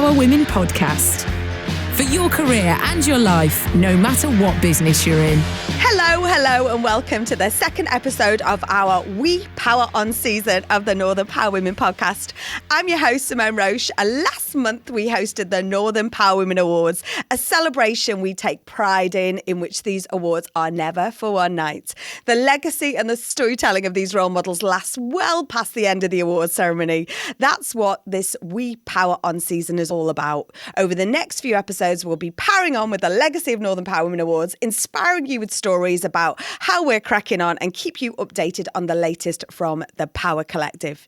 Power Women podcast. For your career and your life, no matter what business you're in. Hello, and welcome to the second episode of our We Power On season of the Northern Power Women podcast. I'm your host, Simone Roche, and last month we hosted the Northern Power Women Awards, a celebration we take pride in which these awards are never for one night. The legacy and the storytelling of these role models lasts well past the end of the awards ceremony. That's what this We Power On season is all about. Over the next few episodes, we'll be powering on with the legacy of Northern Power Women Awards, inspiring you with stories about how we're cracking on and keep you updated on the latest from the Power Collective.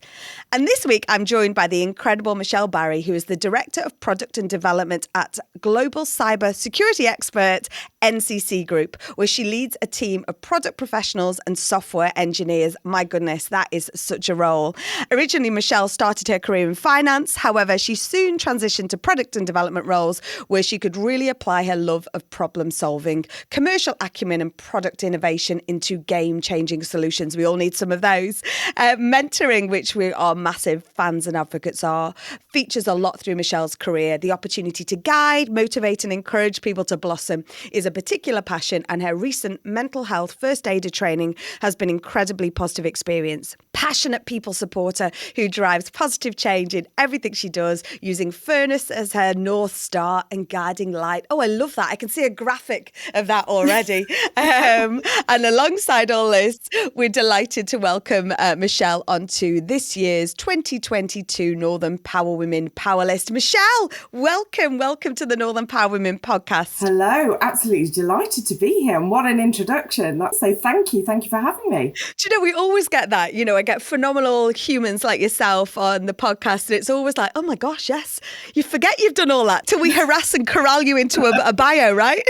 And this week, I'm joined by the incredible Michelle Barry, who is the Director of Product and Development at global cyber security expert NCC Group, where she leads a team of product professionals and software engineers. My goodness, that is such a role. Originally, Michelle started her career in finance. However, she soon transitioned to product and development roles where she could really apply her love of problem solving, commercial acumen and product innovation into game-changing solutions. We all need some of those. Mentoring, which we are massive fans and advocates are, features a lot through Michelle's career. The opportunity to guide, motivate and encourage people to blossom is a particular passion, and her recent mental health first aider training has been incredibly positive experience. Passionate people supporter who drives positive change in everything she does, using fairness as her North Star and guiding light. Oh, I love that. I can see a graphic of that already. And alongside all this, we're delighted to welcome Michelle onto this year's 2022 Northern Power Women Power List. Michelle, welcome to the Northern Power Women podcast. Hello, absolutely delighted to be here. And what an introduction. So thank you for having me. Do you know, we always get that, I get phenomenal humans like yourself on the podcast, and it's always like, oh my gosh, yes, you forget you've done all that till we harass and corral you into a bio, right?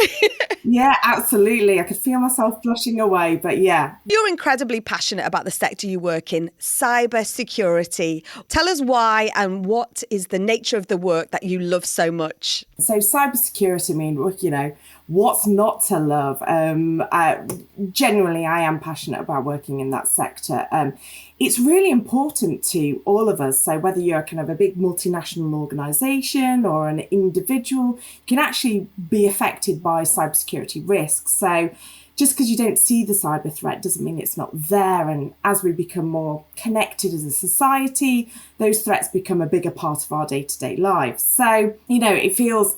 Yeah, absolutely. I could feel myself blushing away, but yeah. You're incredibly passionate about the sector you work in, cyber security. Tell us why and what is the nature of the work that you love so much? So cybersecurity, what's not to love? Genuinely, I am passionate about working in that sector. It's really important to all of us. So whether you're kind of a big multinational organisation or an individual, you can actually be affected by cybersecurity risks. So just because you don't see the cyber threat doesn't mean it's not there. And as we become more connected as a society, those threats become a bigger part of our day-to-day lives. So, it feels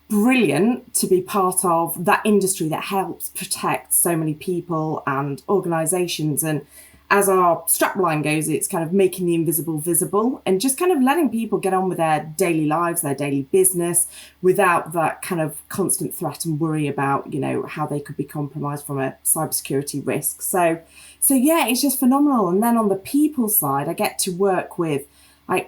brilliant to be part of that industry that helps protect so many people and organisations. And as our strapline goes, it's kind of making the invisible visible and just kind of letting people get on with their daily lives, their daily business, without that kind of constant threat and worry about, how they could be compromised from a cybersecurity risk. So yeah, it's just phenomenal. And then on the people side, I get to work with I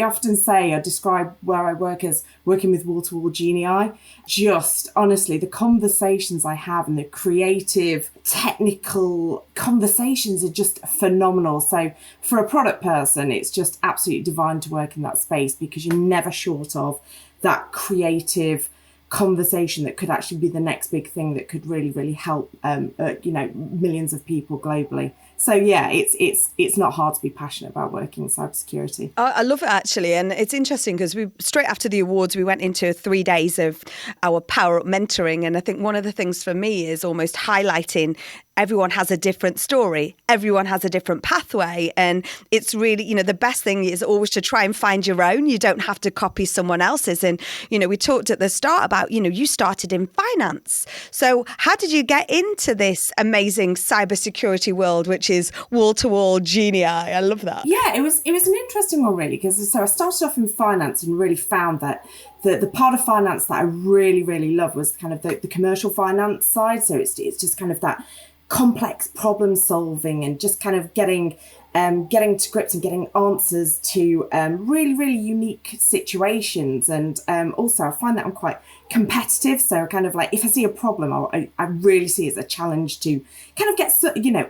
often say or describe where I work as working with wall-to-wall genii. Just honestly, the conversations I have and the creative, technical conversations are just phenomenal. So for a product person, it's just absolutely divine to work in that space because you're never short of that creative conversation that could actually be the next big thing that could really, really help, millions of people globally. So yeah, it's not hard to be passionate about working in cybersecurity. I love it actually, and it's interesting because we straight after the awards we went into 3 days of our Power Up mentoring, and I think one of the things for me is almost highlighting everyone has a different story. Everyone has a different pathway. And it's really, the best thing is always to try and find your own. You don't have to copy someone else's. And, we talked at the start about, you started in finance. So how did you get into this amazing cybersecurity world, which is wall-to-wall genii? I love that. Yeah, it was an interesting one, really, because I started off in finance and really found that the part of finance that I really, really loved was kind of the commercial finance side. So it's just kind of that complex problem solving and just kind of getting to grips and getting answers to really, really unique situations. And also I find that I'm quite competitive. So kind of like if I see a problem, I really see it as a challenge to kind of get,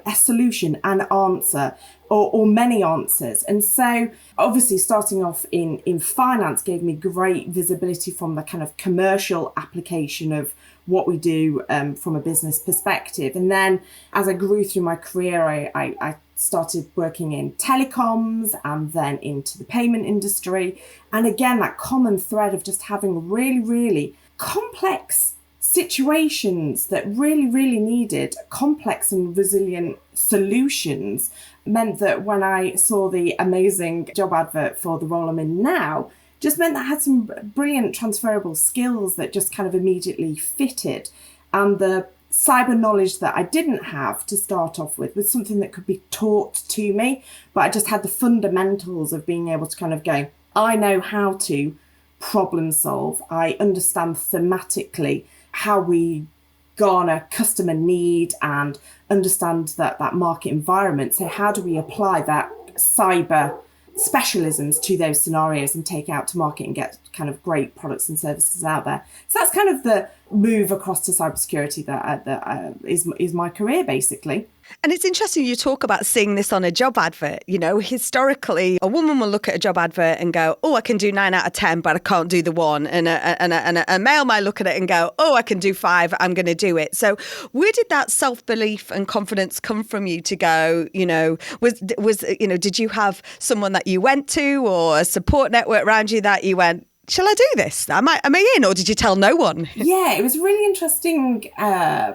a solution, an answer or many answers. And so obviously starting off in finance gave me great visibility from the kind of commercial application of what we do from a business perspective. And then as I grew through my career, I started working in telecoms and then into the payment industry. And again, that common thread of just having really, really complex situations that really, really needed complex and resilient solutions meant that when I saw the amazing job advert for the role I'm in now, just meant that I had some brilliant transferable skills that just kind of immediately fitted. And the cyber knowledge that I didn't have to start off with was something that could be taught to me, but I just had the fundamentals of being able to kind of go, I know how to problem solve. I understand thematically how we garner customer need and understand that market environment. So how do we apply that cyber specialisms to those scenarios and take out to market and get kind of great products and services out there? So that's kind of the move across to cybersecurity that is my career, basically. And it's interesting you talk about seeing this on a job advert. You know, historically, a woman will look at a job advert and go, oh, I can do 9 out of 10, but I can't do the 1. And a male might look at it and go, oh, I can do 5, I'm going to do it. So where did that self-belief and confidence come from you to go, you know, did you have someone that you went to or a support network around you that you went, shall I do this? Am I in, or did you tell no one? Yeah, it was a really interesting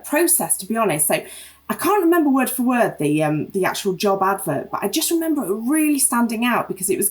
process, to be honest. So I can't remember word for word the actual job advert, but I just remember it really standing out because it was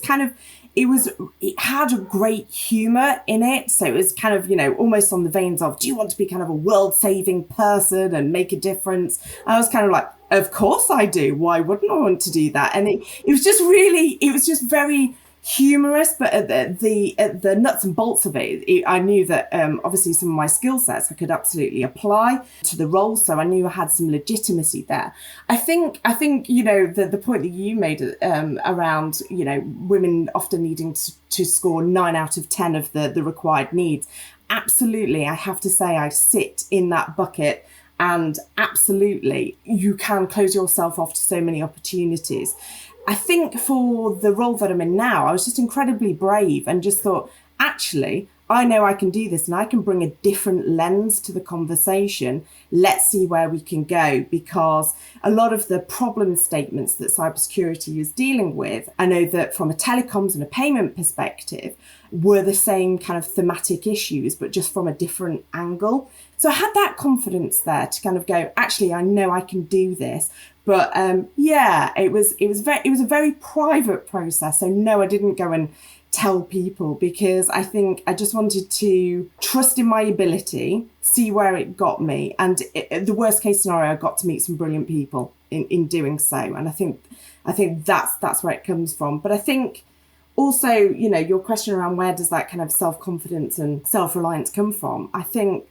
it had a great humour in it. So it was kind of, you know, almost on the veins of, do you want to be kind of a world-saving person and make a difference? I was kind of like, of course I do. Why wouldn't I want to do that? And it was just very humorous, but at the nuts and bolts of it, I knew that obviously some of my skill sets I could absolutely apply to the role, so I knew I had some legitimacy there. I think you know, the point that you made around, you know, women often needing to score 9 out of 10 of the required needs, absolutely, I have to say I sit in that bucket. And absolutely, you can close yourself off to so many opportunities. I think for the role that I'm in now, I was just incredibly brave and just thought, actually, I know I can do this and I can bring a different lens to the conversation. Let's see where we can go, because a lot of the problem statements that cybersecurity is dealing with, I know that from a telecoms and a payment perspective, were the same kind of thematic issues, but just from a different angle. So I had that confidence there to kind of go, actually, I know I can do this. But yeah, it was a very private process. So no, I didn't go and tell people, because I think I just wanted to trust in my ability, see where it got me. And the worst case scenario, I got to meet some brilliant people in doing so. And I think that's where it comes from. But I think also, you know, your question around where does that kind of self-confidence and self-reliance come from? I think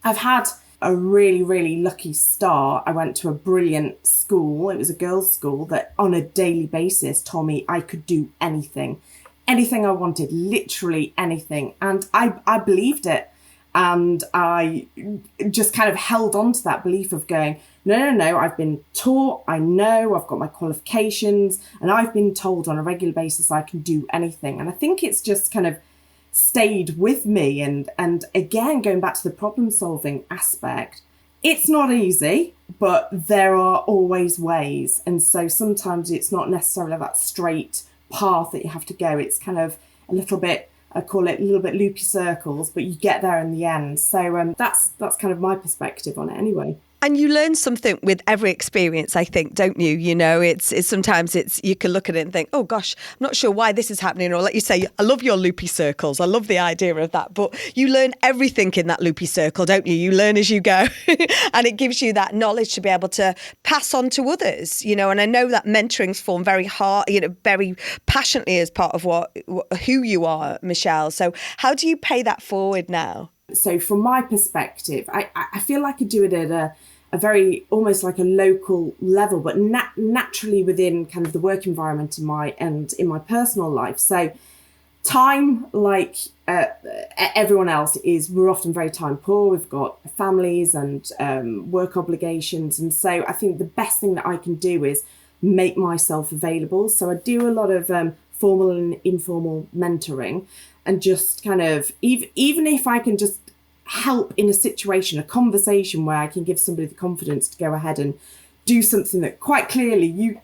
I've had a really, really lucky start. I went to a brilliant school. It was a girls' school that on a daily basis told me I could do anything I wanted, literally anything. And I believed it. And I just kind of held on to that belief of going, no, I've been taught, I know, I've got my qualifications, and I've been told on a regular basis I can do anything. And I think it's just kind of stayed with me. And again, going back to the problem solving aspect, it's not easy, but there are always ways. And so sometimes it's not necessarily that straight path that you have to go. It's kind of a little bit, I call it a little bit loopy circles, but you get there in the end. So that's kind of my perspective on it anyway. And you learn something with every experience, I think, don't you? You know, it's sometimes you can look at it and think, oh gosh, I'm not sure why this is happening. Or like you say, I love your loopy circles. I love the idea of that. But you learn everything in that loopy circle, don't you? You learn as you go. And it gives you that knowledge to be able to pass on to others, you know. And I know that mentoring's formed very hard, you know, very passionately as part of who you are, Michelle. So how do you pay that forward now? So from my perspective, I feel like I do it at a very, almost like a local level, but naturally within kind of the work environment in my personal life. So time, like everyone else, we're often very time poor. We've got families and work obligations. And so I think the best thing that I can do is make myself available. So I do a lot of formal and informal mentoring, and just kind of, even if I can just help in a situation, a conversation where I can give somebody the confidence to go ahead and do something that quite clearly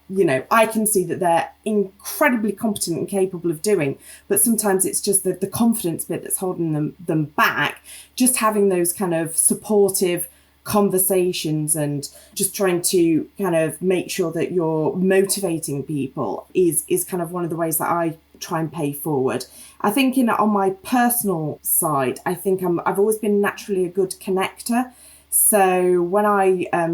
I can see that they're incredibly competent and capable of doing, but sometimes it's just the confidence bit that's holding them back. Just having those kind of supportive conversations and just trying to kind of make sure that you're motivating people is kind of one of the ways that I try and pay forward. I think on my personal side, I think I've always been naturally a good connector. So when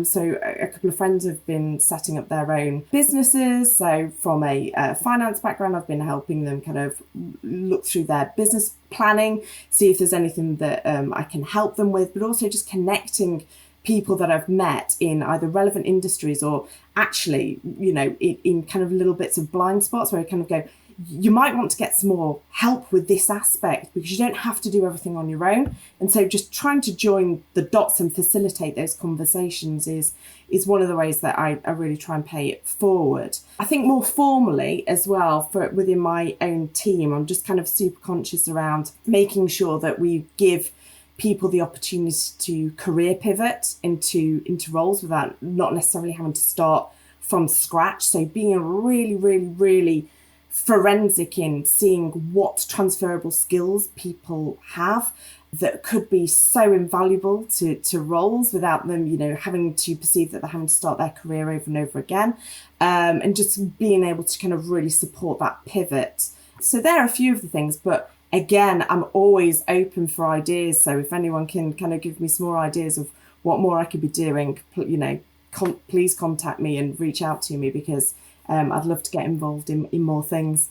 so a couple of friends have been setting up their own businesses. So from a finance background, I've been helping them kind of look through their business planning, see if there's anything that I can help them with, but also just connecting people that I've met in either relevant industries or actually, in kind of little bits of blind spots where I kind of go, you might want to get some more help with this aspect because you don't have to do everything on your own. And so just trying to join the dots and facilitate those conversations is one of the ways that I really try and pay it forward. I think more formally as well, for within my own team, I'm just kind of super conscious around making sure that we give people the opportunity to career pivot into roles without not necessarily having to start from scratch. So being really, really, really forensic in seeing what transferable skills people have that could be so invaluable to roles without them, having to perceive that they're having to start their career over and over again, and just being able to kind of really support that pivot. So there are a few of the things, but again, I'm always open for ideas. So if anyone can kind of give me some more ideas of what more I could be doing, please contact me and reach out to me because I'd love to get involved in more things.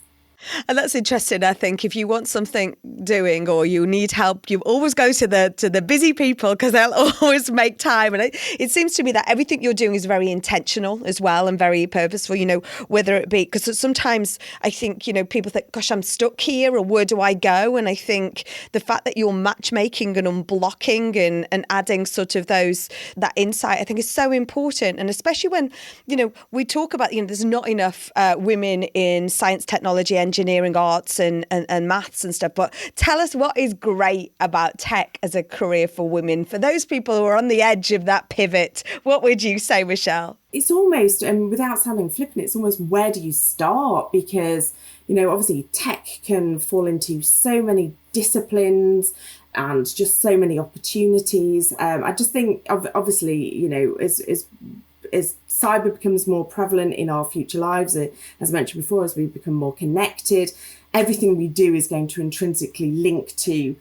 And that's interesting. I think if you want something doing or you need help, you always go to the busy people because they'll always make time. And it seems to me that everything you're doing is very intentional as well and very purposeful, whether it be, because sometimes I think, people think, gosh, I'm stuck here or where do I go? And I think the fact that you're matchmaking and unblocking and adding sort of that insight, I think is so important. And especially when, we talk about, there's not enough women in science, technology, engineering, arts and maths and stuff. But tell us what is great about tech as a career for women. For those people who are on the edge of that pivot, what would you say, Michelle? It's almost, without sounding flippant, it's almost where do you start? Because, obviously tech can fall into so many disciplines and just so many opportunities. I just think, obviously, as cyber becomes more prevalent in our future lives, as I mentioned before, as we become more connected, everything we do is going to intrinsically link to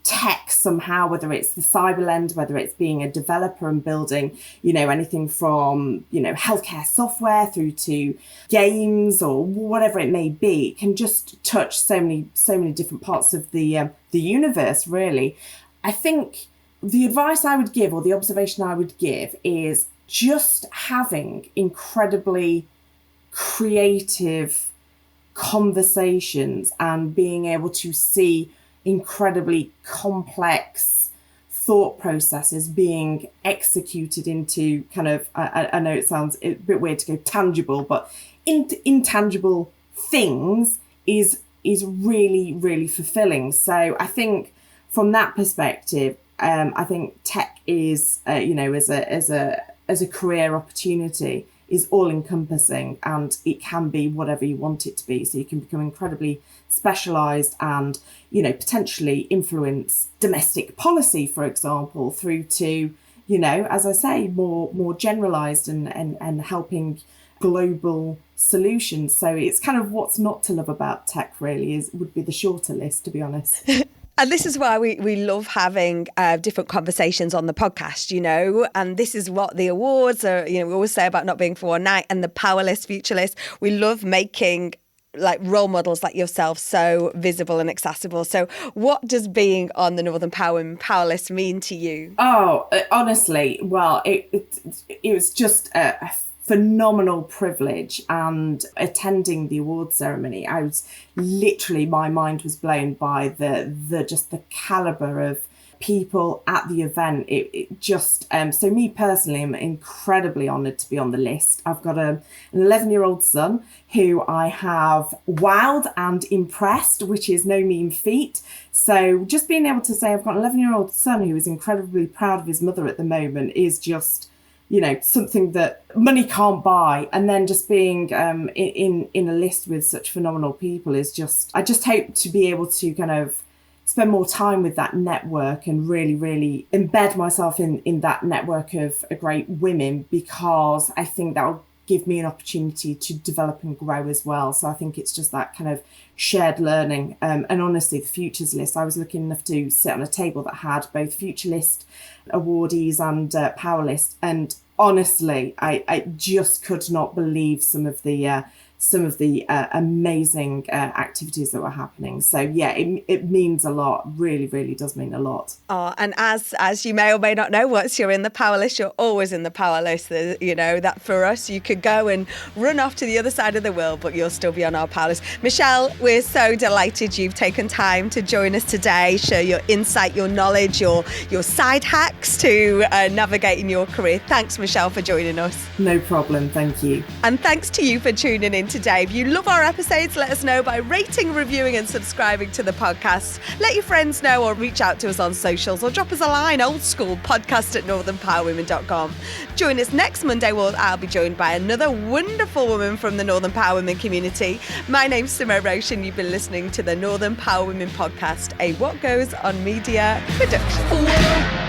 tech somehow, whether it's the cyber lens, whether it's being a developer and building, anything from, healthcare software through to games or whatever it may be. It can just touch so many different parts of the universe, really. I think the advice I would give, or the observation I would give, is just having incredibly creative conversations and being able to see incredibly complex thought processes being executed into kind of, I know it sounds a bit weird to go tangible, but intangible things is really, really fulfilling. So I think from that perspective, I think tech is, as a career opportunity, is all-encompassing, and it can be whatever you want it to be. So you can become incredibly specialised and, potentially influence domestic policy, for example, through to, as I say, more generalised and helping global solutions. So it's kind of what's not to love about tech, really, would be the shorter list, to be honest. And this is why we love having different conversations on the podcast, and this is what the awards are, we always say about not being for one night, and the Power List, Future List. We love making like role models like yourself so visible and accessible. So what does being on the Northern Power List mean to you? Oh, honestly, well, it was just a phenomenal privilege, and attending the award ceremony, I was literally, my mind was blown by the caliber of people at the event. It just so me personally, I'm incredibly honoured to be on the list. I've got an 11-year-old son who I have wowed and impressed, which is no mean feat. So just being able to say I've got an 11-year-old son who is incredibly proud of his mother at the moment is just something that money can't buy, and then just being in a list with such phenomenal people is just, I just hope to be able to kind of spend more time with that network and really, really embed myself in that network of great women, because I think that will give me an opportunity to develop and grow as well. So I think it's just that kind of shared learning. And honestly, the Futures List, I was lucky enough to sit on a table that had both Future List awardees and Power List. And honestly, I just could not believe some of the amazing activities that were happening. So yeah, it means a lot. Really, really does mean a lot. Oh, and as you may or may not know, once you're in the Power List, you're always in the Power List. That for us, you could go and run off to the other side of the world, but you'll still be on our Power List. Michelle, we're so delighted you've taken time to join us today, share your insight, your knowledge, your side hacks to navigating your career. Thanks, Michelle, for joining us. No problem. Thank you. And thanks to you for tuning in today. If you love our episodes, let us know by rating, reviewing and subscribing to the podcast. Let your friends know, or reach out to us on socials, or drop us a line, old school, podcast@northernpowerwomen.com. Join us next Monday where I'll be joined by another wonderful woman from the Northern Power Women community. My name's Simone Roche and you've been listening to the Northern Power Women podcast, a What Goes On Media production.